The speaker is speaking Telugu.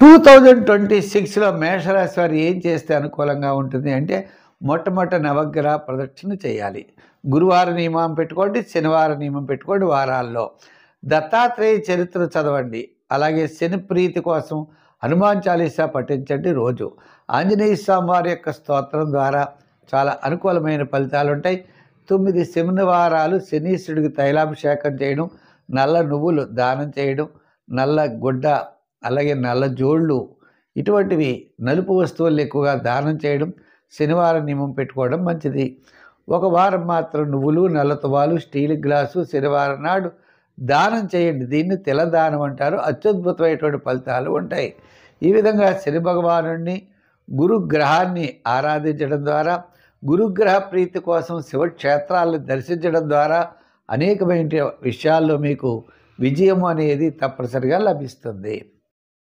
2026లో మేషరాశి వారు ఏం చేస్తే అనుకూలంగా ఉంటుంది అంటే మొట్టమొదట నవగ్రహ ప్రదక్షిణ చేయాలి. గురువారం నియమం పెట్టుకోండి, శనివారం నియమం పెట్టుకోండి వారాల్లో. దత్తాత్రేయ చరిత్ర చదవండి. అలాగే శని ప్రీతి కోసం హనుమాన్ చాలీసా పఠించండి రోజు. ఆంజనేయ స్వామి వారి యొక్క స్తోత్రం ద్వారా చాలా అనుకూలమైన ఫలితాలు ఉంటాయి. 9 శనివారాలు శనీశ్వరుడికి తైలాభిషేకం చేయడం, నల్ల నువ్వులు దానం చేయడం, నల్ల గుడ్డ అలాగే నల్ల జోళ్ళు ఇటువంటివి నలుపు వస్తువులు ఎక్కువగా దానం చేయడం, శనివారం నియమం పెట్టుకోవడం మంచిది. ఒక వారం మాత్రం నువ్వులు, నల్ల తువాలు, స్టీల్ గ్లాసు శనివారం నాడు దానం చేయండి. దీన్ని తిలదానం అంటారు. అత్యద్భుతమైనటువంటి ఫలితాలు ఉంటాయి. ఈ విధంగా శని భగవానుడిని, గురుగ్రహాన్ని ఆరాధించడం ద్వారా, గురుగ్రహ ప్రీతి కోసం శివక్షేత్రాలను దర్శించడం ద్వారా అనేకమైన విషయాల్లో మీకు విజయం అనేది తప్పనిసరిగా లభిస్తుంది.